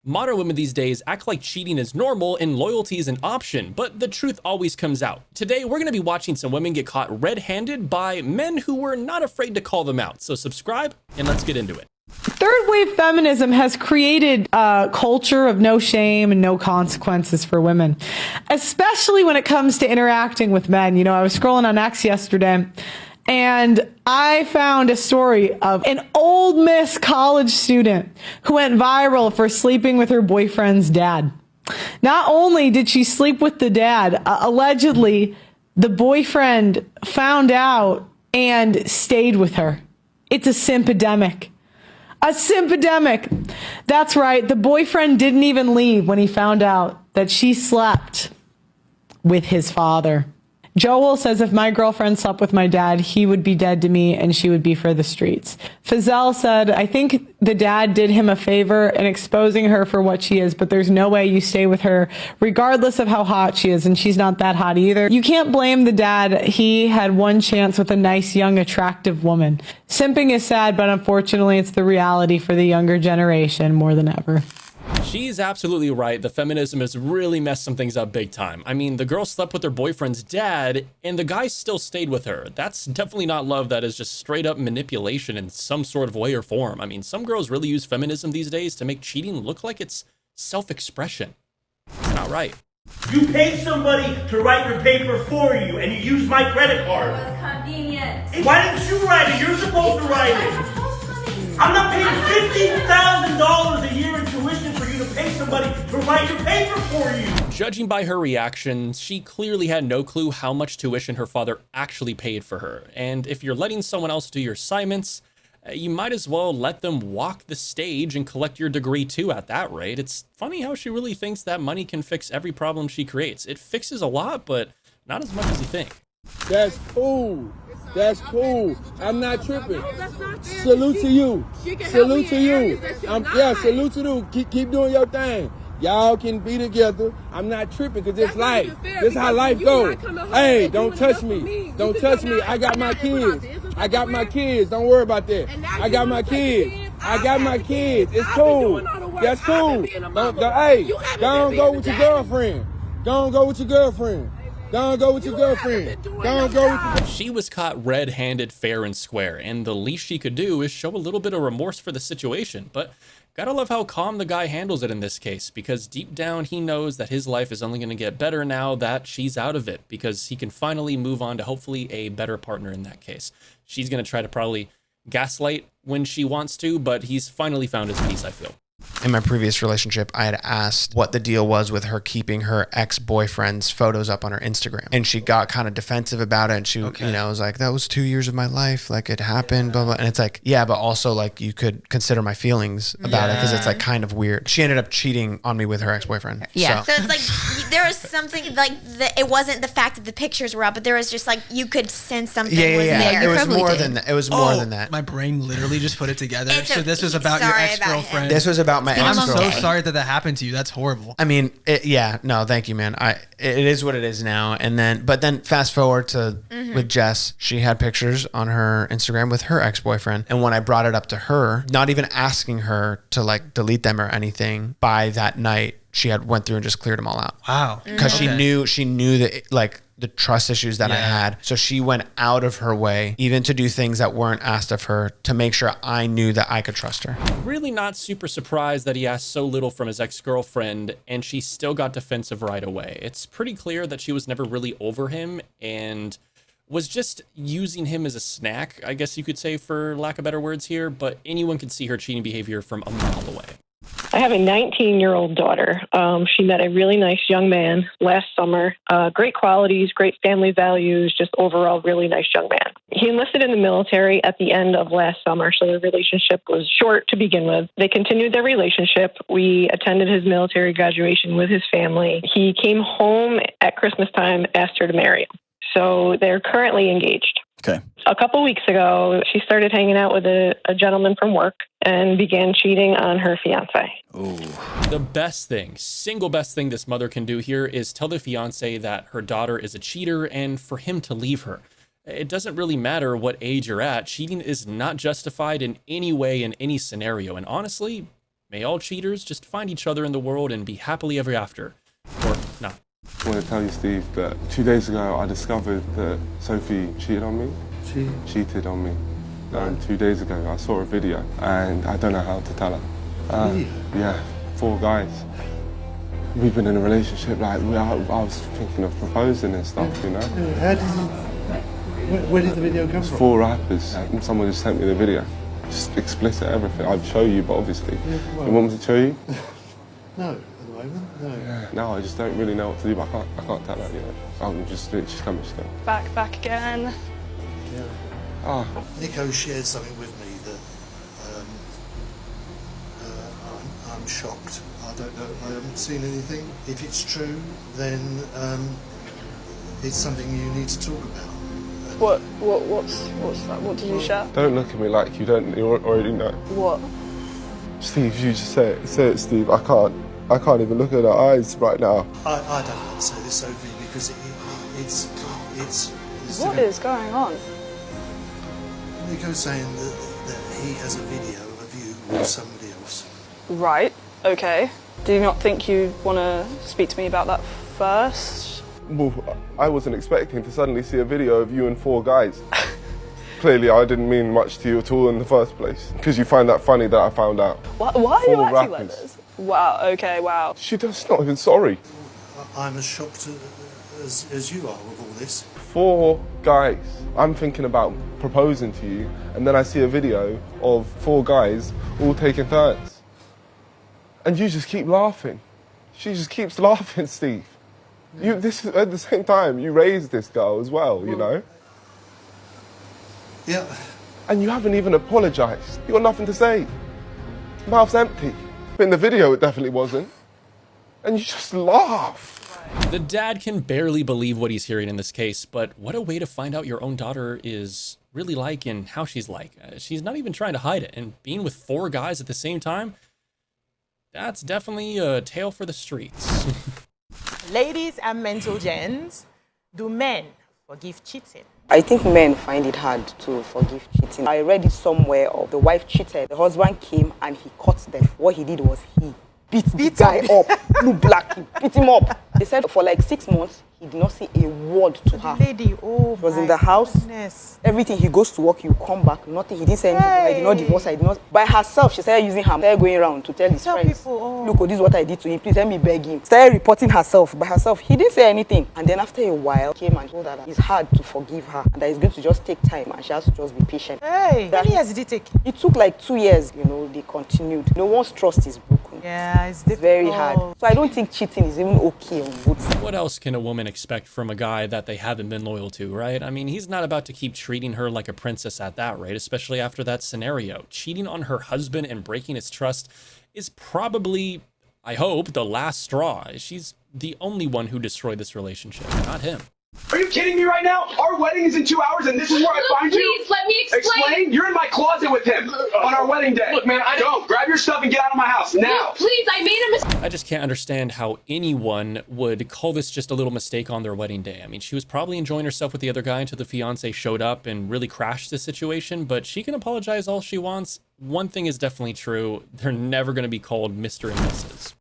Modern women these days act like cheating is normal and loyalty is an option, but the truth always comes out. Today, we're gonna be watching some women get caught red-handed by men who were not afraid to call them out. So subscribe and let's get into it. Third wave feminism has created a culture of no shame and no consequences for women, especially when it comes to interacting with men. You know, I was scrolling on X yesterday and I found a story of an old Miss college student who went viral for sleeping with her boyfriend's dad. Not only did she sleep with the dad, allegedly the boyfriend found out and stayed with her. It's a simpidemic. A simpidemic. That's right. The boyfriend didn't even leave when he found out that she slept with his father. Joel says, if my girlfriend slept with my dad, he would be dead to me and she would be for the streets. Fazelle said, I think the dad did him a favor in exposing her for what she is, but there's no way you stay with her regardless of how hot she is, and she's not that hot either. You can't blame the dad. He had one chance with a nice, young, attractive woman. Simping is sad, but unfortunately it's the reality for the younger generation more than ever. She's absolutely right. The feminism has really messed some things up big time. I mean, the girl slept with her boyfriend's dad and the guy still stayed with her. That's definitely not love. That is just straight up manipulation in some sort of way or form. I mean, some girls really use feminism these days to make cheating look like it's self-expression. It's not right. You paid somebody to write your paper for you and you used my credit card. It was convenient. Why didn't you write it? You're supposed to write it. I'm not paying $15,000 a year in tuition for you to pay somebody to write your paper for you. Judging by her reaction, she clearly had no clue how much tuition her father actually paid for her. And if you're letting someone else do your assignments, you might as well let them walk the stage and collect your degree too at that rate. It's funny how she really thinks that money can fix every problem she creates. It fixes a lot, but not as much as you think. That's cool. That's cool. I'm not tripping. Salute to you. Salute to you. Yeah, salute to you. Keep doing your thing. Y'all can be together. I'm not tripping because it's life. This is how life goes. Hey, don't touch me. Don't touch me. I got my kids. I got my kids. Don't worry about that. I got my kids. I got my kids. It's cool. That's cool. Hey, don't go with your girlfriend. Don't go with your girlfriend. Don't go with your girlfriend. Don't go with your... She was caught red-handed fair and square, and the least she could do is show a little bit of remorse for the situation. But gotta love how calm the guy handles it in this case, because deep down he knows that his life is only going to get better now that she's out of it, because he can finally move on to hopefully a better partner in that case. She's going to try to probably gaslight when she wants to, but he's finally found his peace, I feel. In my previous relationship, I had asked what the deal was with her keeping her ex-boyfriend's photos up on her Instagram. And she got kind of defensive about it. And she, you know, was like, that was 2 years of my life. Like it happened, blah, blah. And it's like, yeah, but also like you could consider my feelings about it because it's like kind of weird. She ended up cheating on me with her ex-boyfriend. Yeah. So it's like there was something like it wasn't the fact that the pictures were up, but there was just like you could sense something was there. It was more than that. It was more than that. My brain literally just put it together. So this was about your ex-girlfriend. This was about my ex-girlfriend. I'm so sorry that happened to you. That's horrible. I mean, no, thank you, man. It is what it is now. But then fast forward to with Jess, she had pictures on her Instagram with her ex-boyfriend. And when I brought it up to her, not even asking her to like delete them or anything, by that night, she had went through and just cleared them all out. Wow. Because she knew that like the trust issues that I had. So she went out of her way even to do things that weren't asked of her to make sure I knew that I could trust her. Really not super surprised that he asked so little from his ex-girlfriend and she still got defensive right away. It's pretty clear that she was never really over him and was just using him as a snack, I guess you could say, for lack of better words here, but anyone could see her cheating behavior from a mile away. I have a 19-year-old daughter. She met a really nice young man last summer. Great qualities, great family values, just overall really nice young man. He enlisted in the military at the end of last summer, so their relationship was short to begin with. They continued their relationship. We attended his military graduation with his family. He came home at Christmas time, asked her to marry him. So they're currently engaged. Okay. A couple weeks ago, she started hanging out with a gentleman from work and began cheating on her fiance. Ooh. The best thing, single best thing this mother can do here is tell the fiance that her daughter is a cheater and for him to leave her. It doesn't really matter what age you're at. Cheating is not justified in any way in any scenario. And honestly, May all cheaters just find each other in the world and be happily ever after. Or not. I want to tell you, Steve, that 2 days ago I discovered that Sophie cheated on me. She Cheated on me. 2 days ago I saw a video and I don't know how to tell her. Yeah, 4 guys. We've been in a relationship, like, I was thinking of proposing and stuff, you know? How did you... Where did the video come from? 4 rappers. Someone just sent me the video. Just explicit everything. I'd show you, but obviously. You want me to show you? No, at the moment, no. Yeah, no, I just don't really know what to do, but I can't tell her, you know? I'm just coming still. Back again. Yeah. Ah. Nico shared something with me that I'm shocked. I don't know, I haven't seen anything. If it's true, then it's something you need to talk about. What's that? What did you share? Don't look at me like you already know. What? Steve, you just say it, Steve. I can't even look at her eyes right now. I don't want to say this, Sophie, because it's What is going on? Nico's saying that he has a video of you with somebody else. Right, okay. Do you not think you want to speak to me about that first? Well, I wasn't expecting to suddenly see a video of you and 4 guys. Clearly, I didn't mean much to you at all in the first place. Because you find that funny that I found out. Why are you 4 acting like rappers. this? Wow, okay, wow. She's not even sorry. I'm as shocked as you are with all this. 4 guys. I'm thinking about proposing to you, and then I see a video of 4 guys all taking turns. And you just keep laughing. She just keeps laughing, Steve. This is, at the same time, you raised this girl as well, you know? Yeah. And you haven't even apologised. You got nothing to say. Mouth's empty. But in the video, it definitely wasn't. And you just laugh. The dad can barely believe what he's hearing in this case, but what a way to find out your own daughter is really like and how she's like. She's not even trying to hide it, and being with 4 guys at the same time, that's definitely a tale for the streets. Ladies and mental gens, do men forgive cheating? I think men find it hard to forgive cheating. I read it somewhere of the wife cheated. The husband came and he caught them. What he did was he beat the guy up, blue black, he beat him up. They said for like 6 months, he did not say a word to her. Lady, oh He was in the house. Goodness. Everything, he goes to work, you come back, nothing. He didn't say anything. I did not divorce, I did not. By herself, she started using her, started going around to tell his friends. People, Look, this is what I did to him. Please let me beg him. Started reporting herself by herself. He didn't say anything. And then after a while, came and told her that it's hard to forgive her and that it's going to just take time and she has to just be patient. Hey, how many years did it take? It took like 2 years, you know, they continued. No one's trust is broken. Yeah, it's difficult. Very hard. So I don't think cheating is even okay on both sides. What else can a woman expect from a guy that they haven't been loyal to, right? I mean, he's not about to keep treating her like a princess at that rate, especially after that scenario. Cheating on her husband and breaking his trust is probably, I hope, the last straw. She's the only one who destroyed this relationship, not him. Are you kidding me right now? Our wedding is in 2 hours and this is where I find you? Please, let me explain. You're in my closet with him on our wedding day. Look, man, Don't. Grab your stuff and get out of my house now. Please, I made a mistake. I just can't understand how anyone would call this just a little mistake on their wedding day. I mean, she was probably enjoying herself with the other guy until the fiance showed up and really crashed the situation, but she can apologize all she wants. One thing is definitely true. They're never going to be called Mr. and Mrs.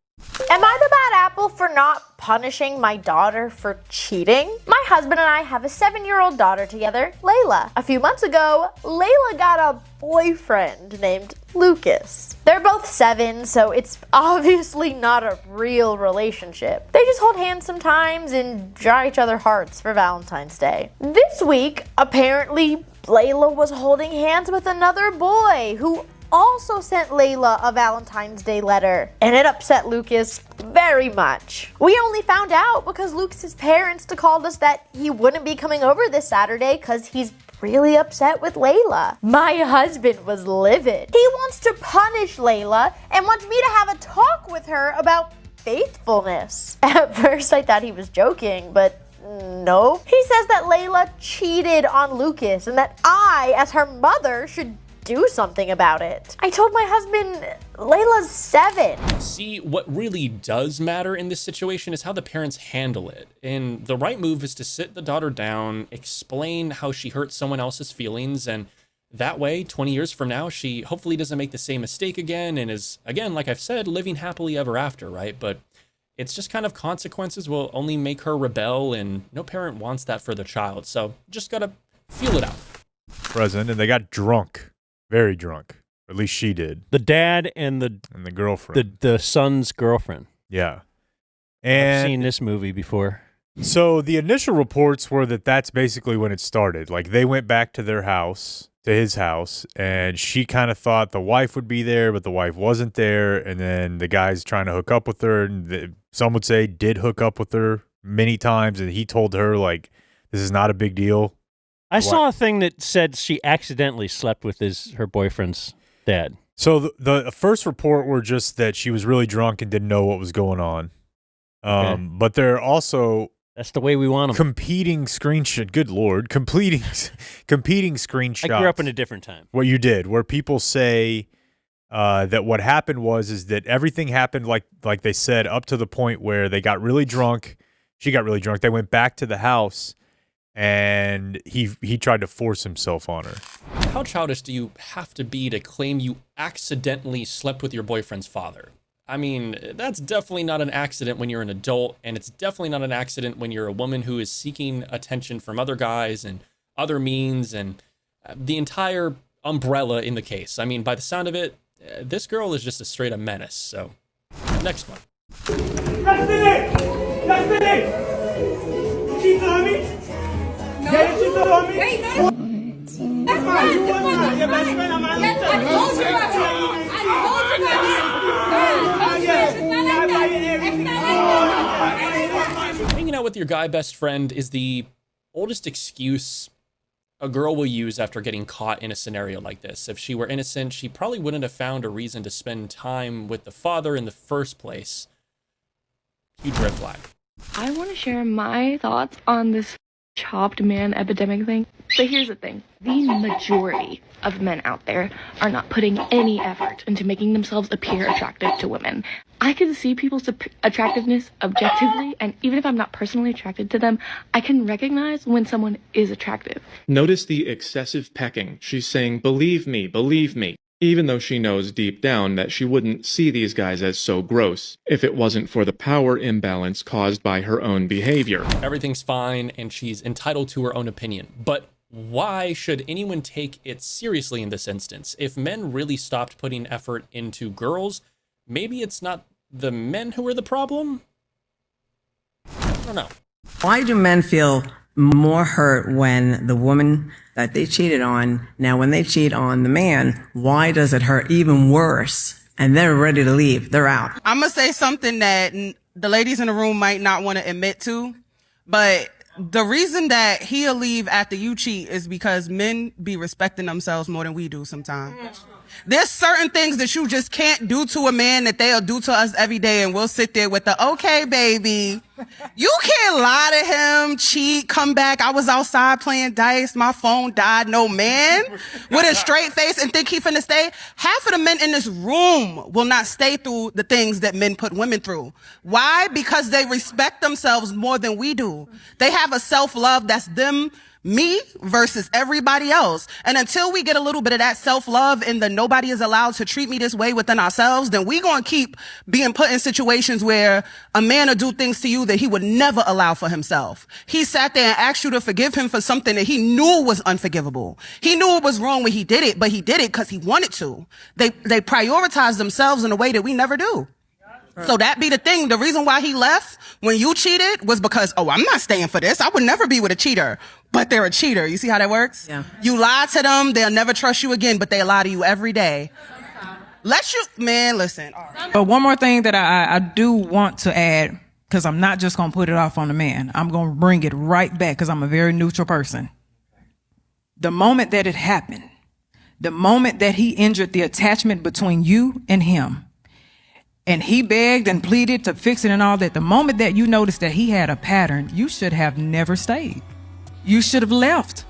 Am I the bad apple for not punishing my daughter for cheating? My husband and I have a 7-year-old daughter together, Layla. A few months ago, Layla got a boyfriend named Lucas. They're both 7, so it's obviously not a real relationship. They just hold hands sometimes and draw each other hearts for Valentine's Day. This week, apparently, Layla was holding hands with another boy who also sent Layla a Valentine's Day letter, and it upset Lucas very much. We only found out because Lucas's parents called us that he wouldn't be coming over this Saturday because he's really upset with Layla. My husband was livid. He wants to punish Layla and wants me to have a talk with her about faithfulness. At first I thought he was joking, but no. He says that Layla cheated on Lucas and that I, as her mother, should do something about it. I told my husband, Layla's 7. See, what really does matter in this situation is how the parents handle it. And the right move is to sit the daughter down, explain how she hurt someone else's feelings, and That way, 20 years from now, she hopefully doesn't make the same mistake again and is, again, like I've said, living happily ever after, right? But it's just kind of consequences will only make her rebel, and no parent wants that for their child. So just gotta feel it out. Present, and they got drunk. Very drunk. At least she did. The dad and the girlfriend. The son's girlfriend. Yeah. And I've seen this movie before. So the initial reports were that that's basically when it started. Like, they went back to their house, to his house, and she kind of thought the wife would be there, but the wife wasn't there. And then the guy's trying to hook up with her, and some would say did hook up with her many times, and he told her, like, this is not a big deal. I saw a thing that said she accidentally slept with her boyfriend's dad. So the first report were just that she was really drunk and didn't know what was going on. But there are also... That's the way we want them. Competing screenshot. Good Lord. Competing screenshots. I grew up in a different time. What you did, where people say that what happened is that everything happened like they said up to the point where they got really drunk. She got really drunk. They went back to the house, and he tried to force himself on her. How childish do you have to be to claim you accidentally slept with your boyfriend's father? I mean, that's definitely not an accident when you're an adult, and it's definitely not an accident when you're a woman who is seeking attention from other guys and other means and the entire umbrella in the case. I mean, by the sound of it, this girl is just a straight up menace. So, next one. Destiny! You cheated on me? No. Yeah, you cheated on me? Wait, no. That's fine. You was not. Your best friend, I'm not. Yes, I told you about it. I told you about it. Hanging out with your guy best friend is the oldest excuse a girl will use after getting caught in a scenario like this. If she were innocent, she probably wouldn't have found a reason to spend time with the father in the first place. Huge red flag. I want to share my thoughts on this chopped man epidemic thing. But here's the thing. The majority of men out there are not putting any effort into making themselves appear attractive to women. I can see people's attractiveness objectively, and even if I'm not personally attracted to them, I can recognize when someone is attractive. Notice the excessive pecking. She's saying, believe me, even though she knows deep down that she wouldn't see these guys as so gross if it wasn't for the power imbalance caused by her own behavior. Everything's fine, and she's entitled to her own opinion. But why should anyone take it seriously in this instance? If men really stopped putting effort into girls, maybe it's not the men who are the problem? I don't know. Why do men feel more hurt when the woman that they cheated on, now when they cheat on the man, why does it hurt even worse? And they're ready to leave. They're out. I'm going to say something that the ladies in the room might not want to admit to, but the reason that he'll leave after you cheat is because men be respecting themselves more than we do sometimes. There's certain things that you just can't do to a man that they'll do to us every day, and we'll sit there with the, okay, baby. You can't lie to him, cheat, come back. I was outside playing dice. My phone died. No, man. With a straight face and think he finna stay. Half of the men in this room will not stay through the things that men put women through. Why? Because they respect themselves more than we do. They have a self-love that's them, me versus everybody else. And until we get a little bit of that self-love and the nobody is allowed to treat me this way within ourselves, then we gonna keep being put in situations where a man will do things to you that he would never allow for himself. He sat there and asked you to forgive him for something that he knew was unforgivable. He knew it was wrong when he did it, but he did it because he wanted to. They prioritize themselves in a way that we never do. So that be the thing. The reason why he left when you cheated was because, oh, I'm not staying for this. I would never be with a cheater, but they're a cheater. You see how that works? Yeah. You lie to them. They'll never trust you again, but they lie to you every day. Listen. But one more thing that I do want to add, because I'm not just going to put it off on the man. I'm going to bring it right back because I'm a very neutral person. The moment that it happened, the moment that he injured the attachment between you and him, and he begged and pleaded to fix it and all that, the moment that you noticed that he had a pattern, you should have never stayed. You should have left.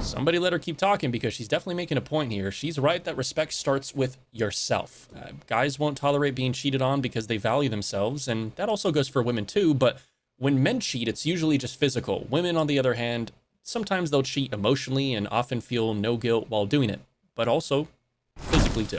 Somebody let her keep talking, because she's definitely making a point here. She's right that respect starts with yourself. Guys won't tolerate being cheated on because they value themselves, and that also goes for women too, but When men cheat, it's usually just physical. Women, on the other hand, sometimes they'll cheat emotionally and often feel no guilt while doing it, but also physically too.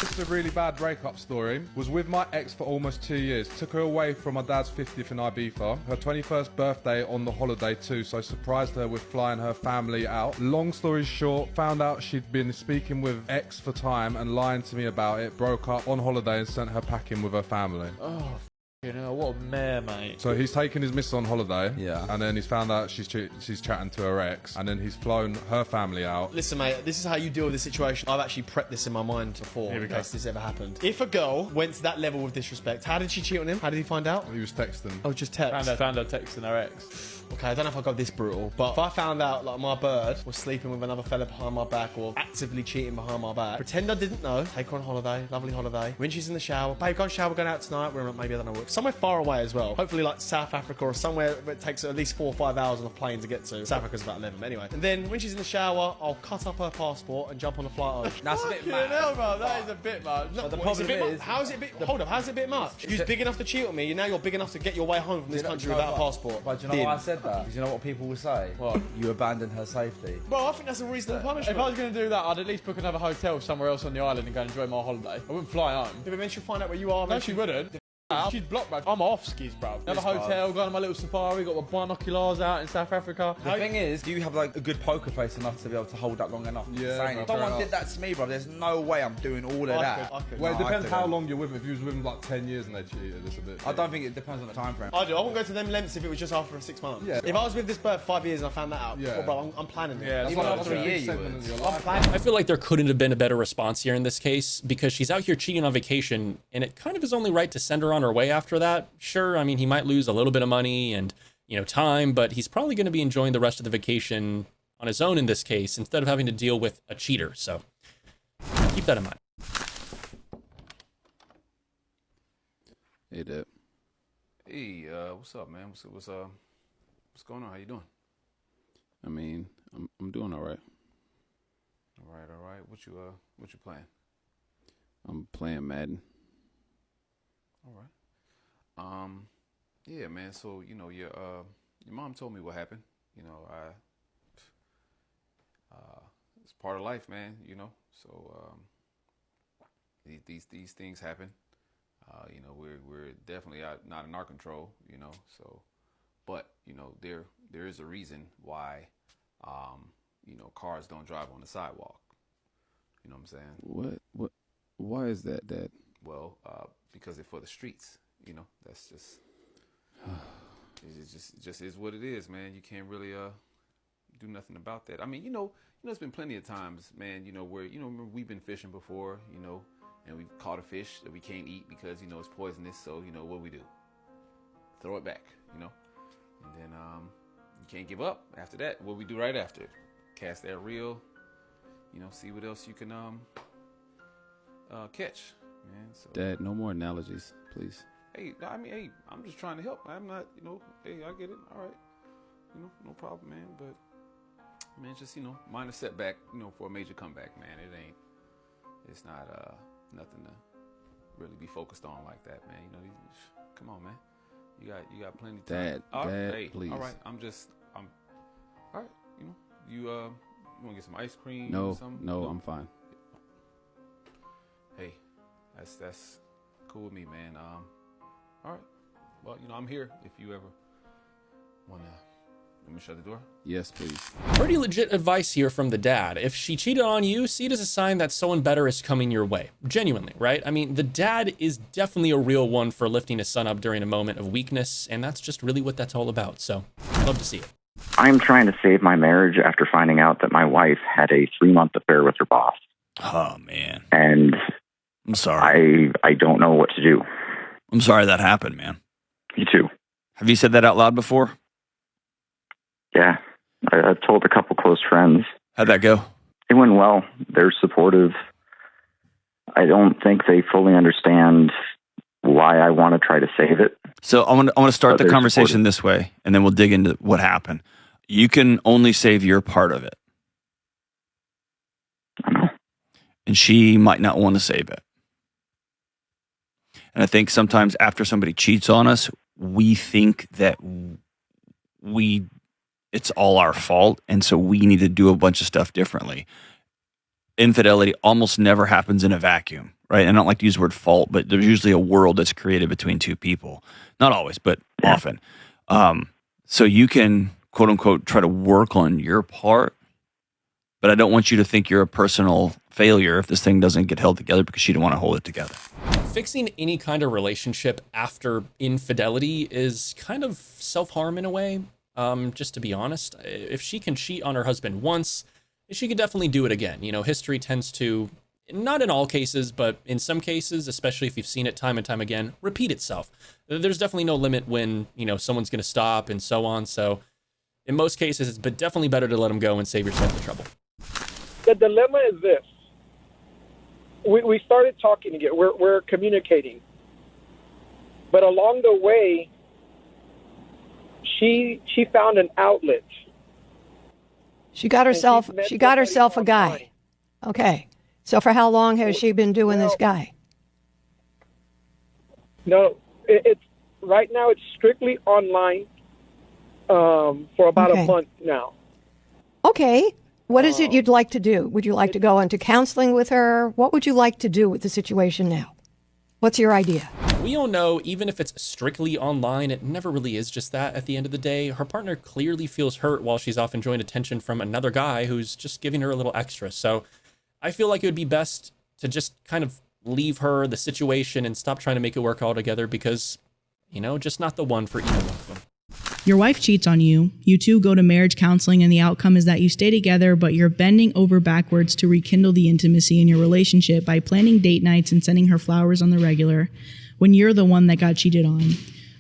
This is a really bad breakup story. Was with my ex for almost 2 years. Took her away from my dad's 50th in Ibiza. Her 21st birthday on the holiday too, so I surprised her with flying her family out. Long story short, found out she'd been speaking with ex for time and lying to me about it. Broke up on holiday and sent her packing with her family. Oh, you know, what a mare, mate. So he's taken his missus on holiday, Yeah. and then he's found out she's chatting to her ex, and then he's flown her family out. Listen, mate, this is how you deal with the situation. I've actually prepped this in my mind before in case this ever happened. If a girl went to that level of disrespect, how did she cheat on him? How did he find out? He was texting. Oh, just text. Found her texting her ex. Okay, I don't know if I got this brutal, but if I found out like my bird was sleeping with another fella behind my back or actively cheating behind my back, pretend I didn't know, take her on holiday, lovely holiday. When she's in the shower, babe, go shower, we're going out tonight. We're maybe, I don't know, somewhere far away as well. Hopefully like South Africa or somewhere where it takes at least 4 or 5 hours on a plane to get to. South Africa's about 11, anyway. And then when she's in the shower, I'll cut up her passport and jump on the flight home. That's a bit mad. Hell, bro, that is a bit much. But the What, it's a problem bit is- how is it a bit? Hold up, how's it a bit much? You was big enough to cheat on me, and now you're big enough to get your way home from this country without a passport. But do you know why I said that? Because you know what people will say? What? You abandoned her safety. Bro, I think that's a reasonable punishment. If I was going to do that, I'd at least book another hotel somewhere else on the island and go and enjoy my holiday. I wouldn't fly home. Yeah, but then she'll find out where you are. No, she wouldn't. She'd block, bro. I'm off skis, bro. Another hotel, go on my little safari, got my binoculars out in South Africa. The thing is, do you have like a good poker face enough to be able to hold that long enough? Yeah, Saying, bro, someone fair did that to me, bro. There's no way I'm doing all of that. Well, it No, I depends how couldn't. long you're with him. If you was with him like 10 years and they cheated, it's a bit... I don't think it depends on the time frame. I do. I wouldn't go to them lengths if it was just after 6 months. Yeah. If I was with this bird 5 years and I found that out, Yeah. well, bro, I'm planning it. Yeah, Even after a year, you would. I feel like there couldn't have been a better response here in this case because she's out here cheating on vacation and it kind of is only right to send her on her way after that. Sure, I mean, he might lose a little bit of money and, you know, time, but he's probably going to be enjoying the rest of the vacation on his own in this case instead of having to deal with a cheater. So keep that in mind. Hey, Deb. Hey, what's up, man? What's going on? How you doing? I mean, I'm doing all right. All right. What you playing? I'm playing Madden. All right. Yeah, man. So your mom told me what happened. You know, it's part of life, man. You know, so these things happen. You know, we're definitely not in our control. You know, so, but you know, there is a reason why, you know, cars don't drive on the sidewalk. You know what I'm saying? What? Why is that, Dad? Well, because they're for the streets. You know, that's just it just is what it is, man. You can't really do nothing about that. I mean, you know, there's been plenty of times, man, you know, where, you know, remember we've been fishing before, you know, and we've caught a fish that we can't eat because, you know, it's poisonous. So, you know, what do? Throw it back, you know, and then you can't give up after that. What we do right after? Cast that reel, you know, see what else you can catch, man. So. Dad, no more analogies, please. Hey, I mean, hey, I'm just trying to help. I'm not, you know, hey, I get it. All right. You know, no problem, man. But, man, just, you know, minor setback, you know, for a major comeback, man. It's not nothing to really be focused on like that, man. You know, come on, man. You got plenty of time. Dad, please. All right, I'm all right, you know, you want to get some ice cream or something? No, I'm fine. Hey, that's cool with me, man. All right. Well, you know, I'm here if you ever want to. Let me shut the door. Yes, please. Pretty legit advice here from the dad. If she cheated on you, see it as a sign that someone better is coming your way. Genuinely, right? I mean, the dad is definitely a real one for lifting his son up during a moment of weakness, and that's just really what that's all about. So, love to see it. I'm trying to save my marriage after finding out that my wife had a 3-month affair with her boss. Oh, man. And I'm sorry. I don't know what to do. I'm sorry that happened, man. You too. Have you said that out loud before? Yeah. I've told a couple close friends. How'd that go? It went well. They're supportive. I don't think they fully understand why I want to try to save it. So I want to start the conversation this way, and then we'll dig into what happened. You can only save your part of it. I know. And she might not want to save it. And I think sometimes after somebody cheats on us, we think that it's all our fault, and so we need to do a bunch of stuff differently. Infidelity almost never happens in a vacuum, right? And I don't like to use the word fault, but there's usually a world that's created between two people. Not always, but often. So you can, quote unquote, try to work on your part, but I don't want you to think you're a personal failure if this thing doesn't get held together because you don't want to hold it together. Fixing any kind of relationship after infidelity is kind of self-harm in a way. Just to be honest, if she can cheat on her husband once, she could definitely do it again. You know, history tends to, not in all cases, but in some cases, especially if you've seen it time and time again, repeat itself. There's definitely no limit when, you know, someone's going to stop and so on. So in most cases, it's definitely better to let them go and save yourself the trouble. The dilemma is this. We started talking again. We're communicating. But along the way, she found an outlet. She got herself a guy. Okay. So for how long has she been doing this guy? No, it's right now it's strictly online for about a month now. Okay. What is it you'd like to do? Would you like to go into counseling with her? What would you like to do with the situation now? What's your idea? We all know, even if it's strictly online, it never really is just that at the end of the day. Her partner clearly feels hurt while she's off enjoying attention from another guy who's just giving her a little extra. So I feel like it would be best to just kind of leave her the situation and stop trying to make it work all together because, you know, just not the one for either one of them. Your wife cheats on you. You two go to marriage counseling and the outcome is that you stay together, but you're bending over backwards to rekindle the intimacy in your relationship by planning date nights and sending her flowers on the regular when you're the one that got cheated on.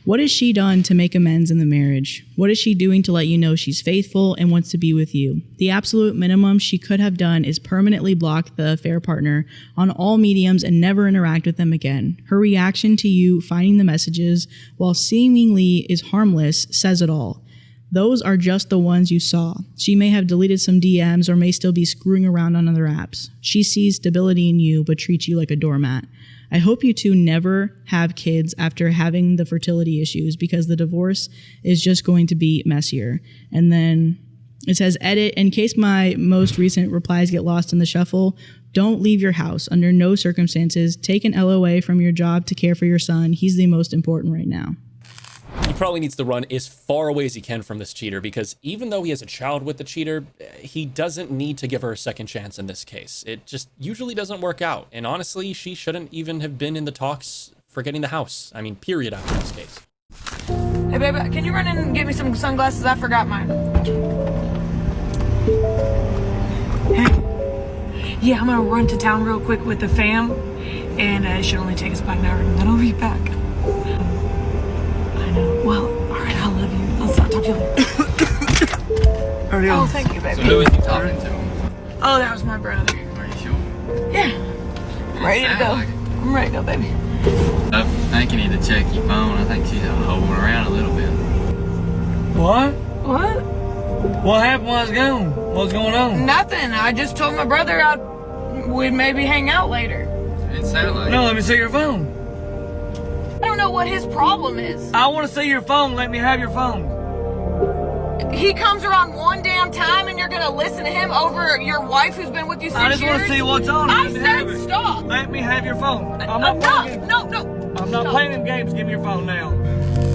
What has she done to make amends in the marriage? What is she doing to let you know she's faithful and wants to be with you? The absolute minimum she could have done is permanently block the affair partner on all mediums and never interact with them again. Her reaction to you finding the messages, while seemingly is harmless, says it all. Those are just the ones you saw. She may have deleted some DMs or may still be screwing around on other apps. She sees stability in you but treats you like a doormat. I hope you two never have kids after having the fertility issues because the divorce is just going to be messier. And then it says, edit, in case my most recent replies get lost in the shuffle, don't leave your house under no circumstances. Take an LOA from your job to care for your son. He's the most important right now. He probably needs to run as far away as he can from this cheater because even though he has a child with the cheater, he doesn't need to give her a second chance in this case. It just usually doesn't work out. And honestly, she shouldn't even have been in the talks for getting the house. I mean, period after this case. Hey, baby, can you run in and get me some sunglasses? I forgot mine. Hey. Yeah, I'm gonna run to town real quick with the fam, and it should only take us about an hour, and then I'll be back. I know. Well, all right, I love you. I'll talk to you later. Oh, thank you, baby. So who was you talking to? Oh, that was my brother. Are you sure? Yeah. I'm ready to go. I'm ready to go, baby. I think you need to check your phone. I think she's holding around a little bit. What? What? What happened while I was gone? What's going on? Nothing. I just told my brother we'd maybe hang out later. It sounded like... No, let me see your phone. I don't know what his problem is. I want to see your phone. Let me have your phone. He comes around one damn time and you're going to listen to him over your wife who's been with you 6 years? I just want to see what's on. I said stop. Let me have your phone. I'm not I'm not playing them games. Give me your phone now.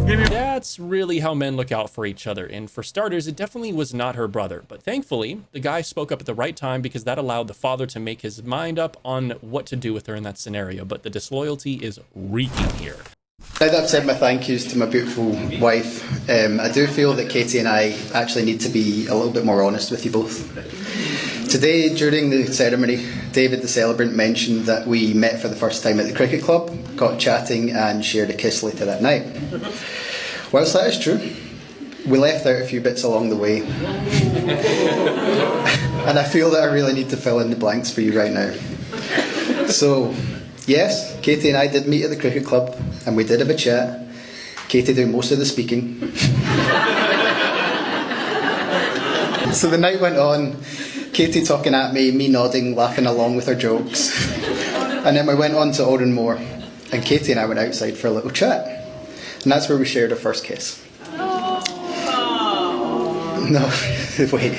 That's really how men look out for each other. And for starters, it definitely was not her brother. But thankfully, the guy spoke up at the right time because that allowed the father to make his mind up on what to do with her in that scenario. But the disloyalty is reeking here. Now that I've said my thank yous to my beautiful wife, I do feel that Katie and I actually need to be a little bit more honest with you both. Today, during the ceremony, David, the celebrant, mentioned that we met for the first time at the cricket club, got chatting and shared a kiss later that night. Whilst that is true, we left out a few bits along the way. And I feel that I really need to fill in the blanks for you right now. So, yes, Katie and I did meet at the cricket club and we did have a chat. Katie doing most of the speaking. So the night went on, Katie talking at me nodding, laughing along with her jokes. And then we went on to Oran Moor and Katie and I went outside for a little chat. And that's where we shared our first kiss. No, wait.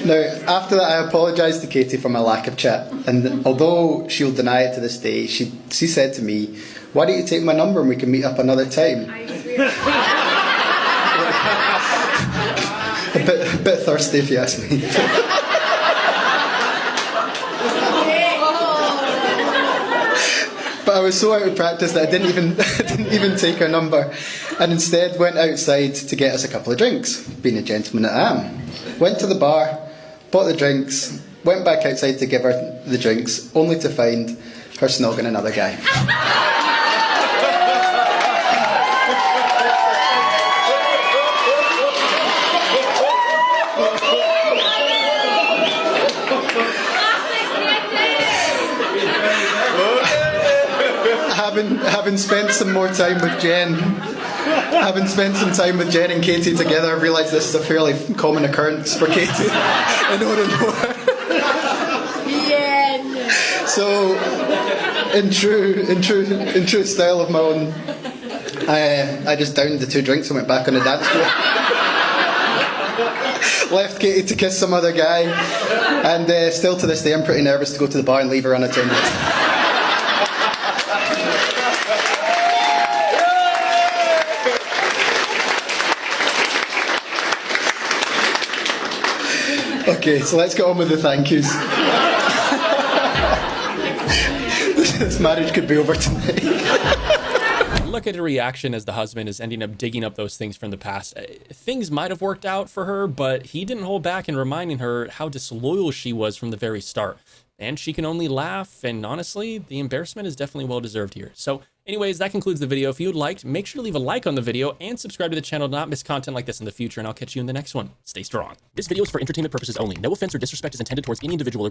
Now, after that, I apologised to Katie for my lack of chat, and although she'll deny it to this day, she said to me, "Why don't you take my number and we can meet up another time?" a bit thirsty, if you ask me. But I was so out of practice that I didn't even take her number, and instead went outside to get us a couple of drinks, being a gentleman that I am. Went to the bar, bought the drinks, went back outside to give her the drinks, only to find her snogging another guy. Having spent some more time with Jen, having spent some time with Jen and Katie together, I've realised this is a fairly common occurrence for Katie in Oranmore. Yeah. So, in true style of my own, I just downed the 2 drinks and went back on the dance floor. Left Katie to kiss some other guy, and still to this day I'm pretty nervous to go to the bar and leave her unattended. Okay, so let's get on with the thank yous. This marriage could be over tonight. Look at her reaction as the husband is ending up digging up those things from the past. Things might have worked out for her, but he didn't hold back in reminding her how disloyal she was from the very start. And she can only laugh, and honestly, the embarrassment is definitely well deserved here. So anyways, that concludes the video. If you liked, make sure to leave a like on the video and subscribe to the channel to not miss content like this in the future, and I'll catch you in the next one. Stay strong. This video is for entertainment purposes only. No offense or disrespect is intended towards any individual or group.